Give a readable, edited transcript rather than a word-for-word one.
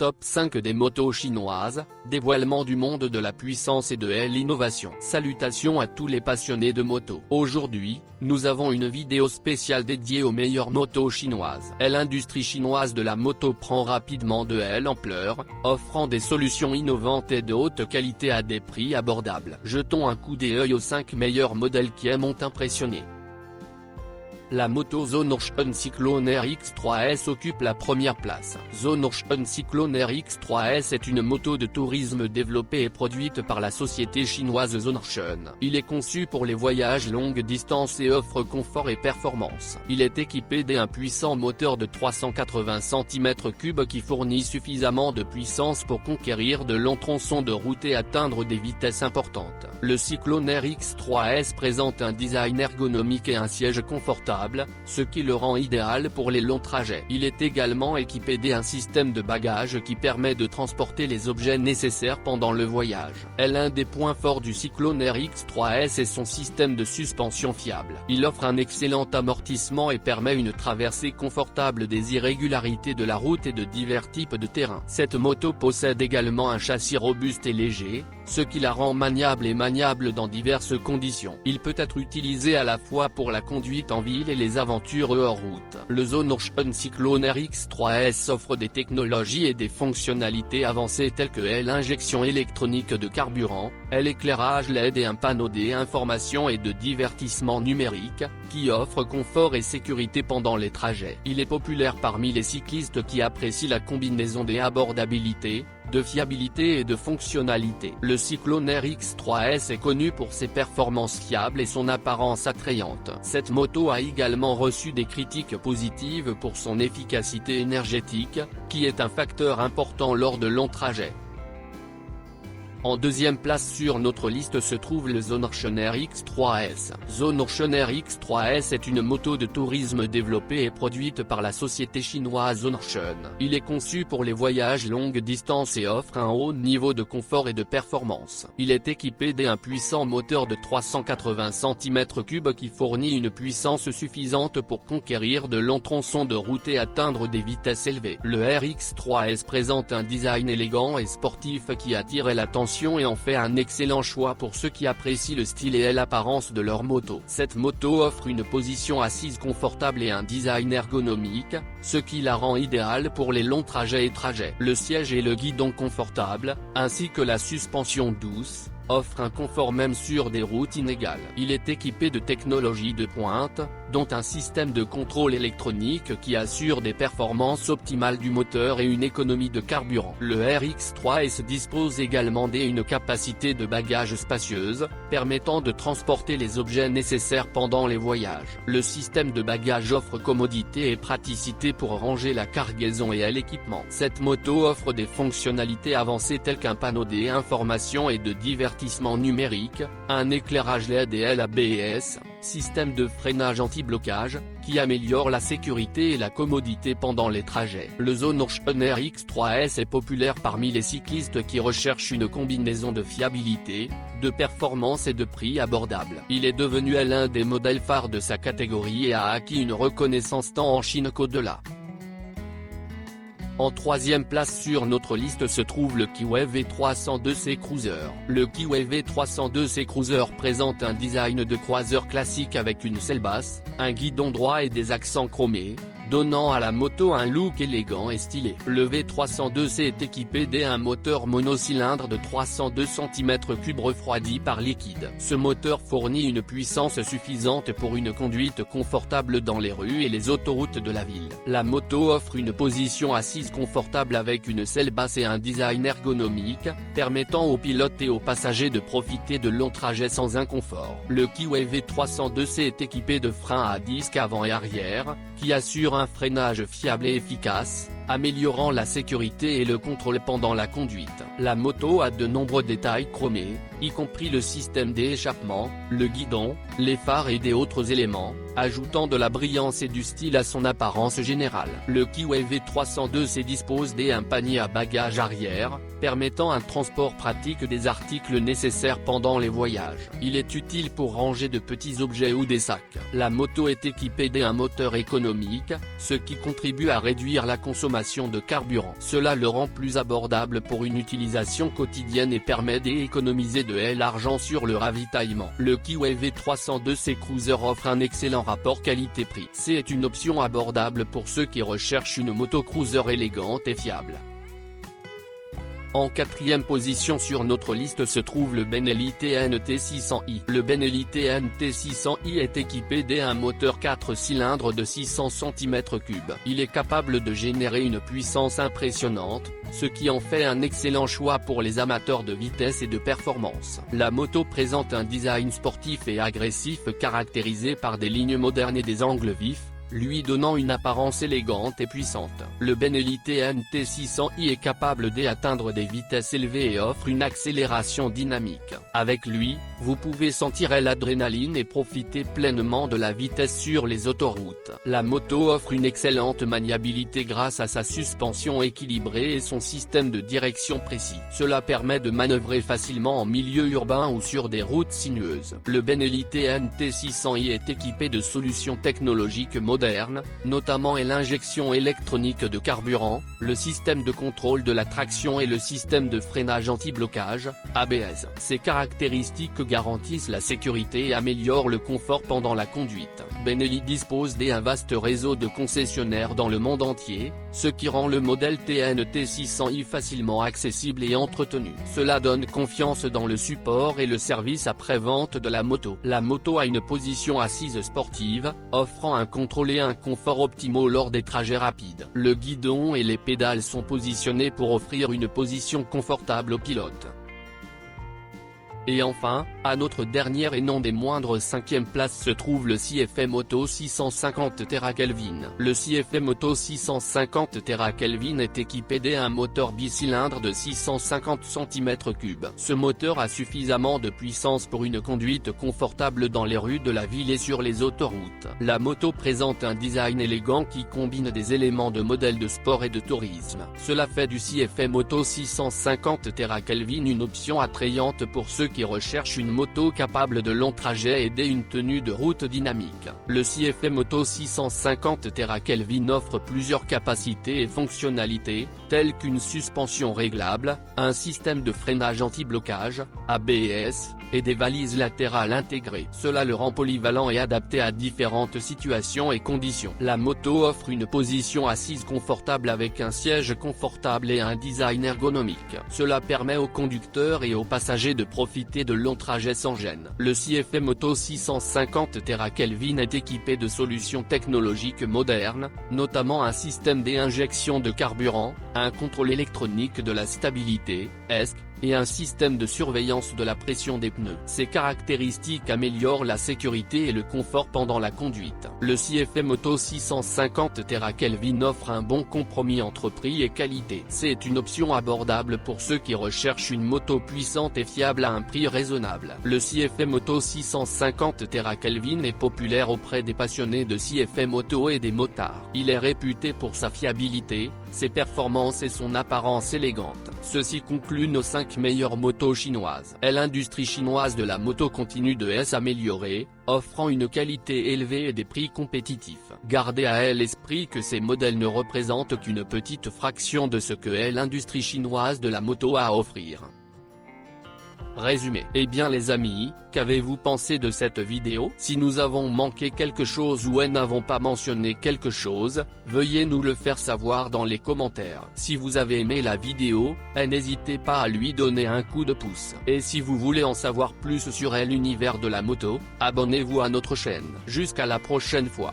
Top 5 des motos chinoises, dévoilement du monde de la puissance et de l'innovation. Salutations à tous les passionnés de moto. Aujourd'hui, nous avons une vidéo spéciale dédiée aux meilleures motos chinoises. L'industrie chinoise de la moto prend rapidement de l'ampleur, offrant des solutions innovantes et de haute qualité à des prix abordables. Jetons un coup d'œil aux 5 meilleurs modèles qui m'ont impressionné. La moto Zonorschuhn Cyclone RX3S occupe la première place. Zonorschuhn Cyclone RX3S est une moto de tourisme développée et produite par la société chinoise Zonorschuhn. Il est conçu pour les voyages longue distance et offre confort et performance. Il est équipé d'un puissant moteur de 380 cm3 qui fournit suffisamment de puissance pour conquérir de longs tronçons de route et atteindre des vitesses importantes. Le Cyclone RX3S présente un design ergonomique et un siège confortable, ce qui le rend idéal pour les longs trajets. Il est également équipé d'un système de bagages qui permet de transporter les objets nécessaires pendant le voyage. L'un des points forts du Cyclone RX3S est son système de suspension fiable. Il offre un excellent amortissement et permet une traversée confortable des irrégularités de la route et de divers types de terrains. Cette moto possède également un châssis robuste et léger, ce qui la rend maniable dans diverses conditions. Il peut être utilisé à la fois pour la conduite en ville et les aventures hors route. Le Zonorschuhn Cyclone RX3S offre des technologies et des fonctionnalités avancées telles que l'injection électronique de carburant, l'éclairage LED et un panneau d'information et de divertissement numérique, qui offre confort et sécurité pendant les trajets. Il est populaire parmi les cyclistes qui apprécient la combinaison des abordabilités, de fiabilité et de fonctionnalité. Le Cyclone RX3S est connu pour ses performances fiables et son apparence attrayante. Cette moto a également reçu des critiques positives pour son efficacité énergétique, qui est un facteur important lors de longs trajets. En deuxième place sur notre liste se trouve le Zonorschuhn RX3S. Zonorschuhn RX3S est une moto de tourisme développée et produite par la société chinoise Zonorschuhn. Il est conçu pour les voyages longue distance et offre un haut niveau de confort et de performance. Il est équipé d'un puissant moteur de 380 cm3 qui fournit une puissance suffisante pour conquérir de longs tronçons de route et atteindre des vitesses élevées. Le RX3S présente un design élégant et sportif qui attire l'attention et en fait un excellent choix pour ceux qui apprécient le style et l'apparence de leur moto. Cette moto offre une position assise confortable et un design ergonomique, ce qui la rend idéale pour les longs trajets et trajets. Le siège et le guidon confortables, ainsi que la suspension douce, offre un confort même sur des routes inégales. Il est équipé de technologies de pointe, dont un système de contrôle électronique qui assure des performances optimales du moteur et une économie de carburant. Le RX3S dispose également d'une capacité de bagages spacieuse, permettant de transporter les objets nécessaires pendant les voyages. Le système de bagages offre commodité et praticité pour ranger la cargaison et l'équipement. Cette moto offre des fonctionnalités avancées telles qu'un panneau d'information et de divertissement numérique, un éclairage LED et l'ABS, système de freinage anti-blocage, qui améliore la sécurité et la commodité pendant les trajets. Le Zonorschuhn RX3S est populaire parmi les cyclistes qui recherchent une combinaison de fiabilité, de performance et de prix abordable. Il est devenu l'un des modèles phares de sa catégorie et a acquis une reconnaissance tant en Chine qu'au-delà. En troisième place sur notre liste se trouve le Kiwi V302C Cruiser. Le Kiwi V302C Cruiser présente un design de croiseur classique avec une selle basse, un guidon droit et des accents chromés, donnant à la moto un look élégant et stylé. Le V302C est équipé d'un moteur monocylindre de 302 cm3 refroidi par liquide. Ce moteur fournit une puissance suffisante pour une conduite confortable dans les rues et les autoroutes de la ville. La moto offre une position assise confortable avec une selle basse et un design ergonomique, permettant aux pilotes et aux passagers de profiter de longs trajets sans inconfort. Le Kiwi V302C est équipé de freins à disque avant et arrière, qui assurent un freinage fiable et efficace, améliorant la sécurité et le contrôle pendant la conduite. La moto a de nombreux détails chromés, y compris le système d'échappement, le guidon, les phares et des autres éléments, ajoutant de la brillance et du style à son apparence générale. Le Kiwi V302C dispose d'un panier à bagages arrière, permettant un transport pratique des articles nécessaires pendant les voyages. Il est utile pour ranger de petits objets ou des sacs. La moto est équipée d'un moteur économique, ce qui contribue à réduire la consommation consommation de carburant. Cela le rend plus abordable pour une utilisation quotidienne et permet d'économiser de l'argent sur le ravitaillement. Le Kiwi V300 Cruiser offre un excellent rapport qualité-prix. C'est une option abordable pour ceux qui recherchent une moto cruiser élégante et fiable. En quatrième position sur notre liste se trouve le Benelli TNT 600i. Le Benelli TNT 600i est équipé d'un moteur 4 cylindres de 600 cm3. Il est capable de générer une puissance impressionnante, ce qui en fait un excellent choix pour les amateurs de vitesse et de performance. La moto présente un design sportif et agressif caractérisé par des lignes modernes et des angles vifs, lui donnant une apparence élégante et puissante. Le Benelli TNT 600i est capable d'atteindre des vitesses élevées et offre une accélération dynamique. Avec lui, vous pouvez sentir l'adrénaline et profiter pleinement de la vitesse sur les autoroutes. La moto offre une excellente maniabilité grâce à sa suspension équilibrée et son système de direction précis. Cela permet de manœuvrer facilement en milieu urbain ou sur des routes sinueuses. Le Benelli TNT 600i est équipé de solutions technologiques modernes, notamment l'injection électronique de carburant, le système de contrôle de la traction et le système de freinage anti-blocage, ABS. Ces caractéristiques garantissent la sécurité et améliorent le confort pendant la conduite. Benelli dispose d'un vaste réseau de concessionnaires dans le monde entier, ce qui rend le modèle TNT 600i facilement accessible et entretenu. Cela donne confiance dans le support et le service après-vente de la moto. La moto a une position assise sportive, offrant un contrôle et un confort optimaux lors des trajets rapides. Le guidon et les pédales sont positionnés pour offrir une position confortable au pilote. Et enfin, à notre dernière et non des moindres 5e place se trouve le CFM Moto 650 TerraKelvin. Le CFM Moto 650 TerraKelvin est équipé d'un moteur bicylindre de 650 cm3. Ce moteur a suffisamment de puissance pour une conduite confortable dans les rues de la ville et sur les autoroutes. La moto présente un design élégant qui combine des éléments de modèle de sport et de tourisme. Cela fait du CFM Moto 650 TerraKelvin une option attrayante pour ceux qui recherchent une moto capable de longs trajets et d'une tenue de route dynamique. Le CFM Moto 650 TerraKelvin offre plusieurs capacités et fonctionnalités, telles qu'une suspension réglable, un système de freinage anti-blocage, ABS, et des valises latérales intégrées. Cela le rend polyvalent et adapté à différentes situations et conditions. La moto offre une position assise confortable avec un siège confortable et un design ergonomique. Cela permet aux conducteurs et aux passagers de profiter de longs trajets sans gêne. Le CFM Moto 650 TerraKelvin est équipé de solutions technologiques modernes, notamment un système d'injection de carburant, un contrôle électronique de la stabilité, ESC, et un système de surveillance de la pression des pneus. Ces caractéristiques améliorent la sécurité et le confort pendant la conduite. Le CFM Moto 650 TerraKelvin offre un bon compromis entre prix et qualité. C'est une option abordable pour ceux qui recherchent une moto puissante et fiable à un prix raisonnable. Le CFM Moto 650 TerraKelvin est populaire auprès des passionnés de CFM Moto et des motards. Il est réputé pour sa fiabilité, ses performances et son apparence élégante. Ceci conclut nos 5 meilleures motos chinoises. L'industrie chinoise de la moto continue de s'améliorer, offrant une qualité élevée et des prix compétitifs. Gardez à l'esprit que ces modèles ne représentent qu'une petite fraction de ce que l'industrie chinoise de la moto a à offrir. Résumé. Eh bien les amis, qu'avez-vous pensé de cette vidéo? Si nous avons manqué quelque chose ou n'avons pas mentionné quelque chose, veuillez nous le faire savoir dans les commentaires. Si vous avez aimé la vidéo, n'hésitez pas à lui donner un coup de pouce. Et si vous voulez en savoir plus sur l'univers de la moto, abonnez-vous à notre chaîne. Jusqu'à la prochaine fois.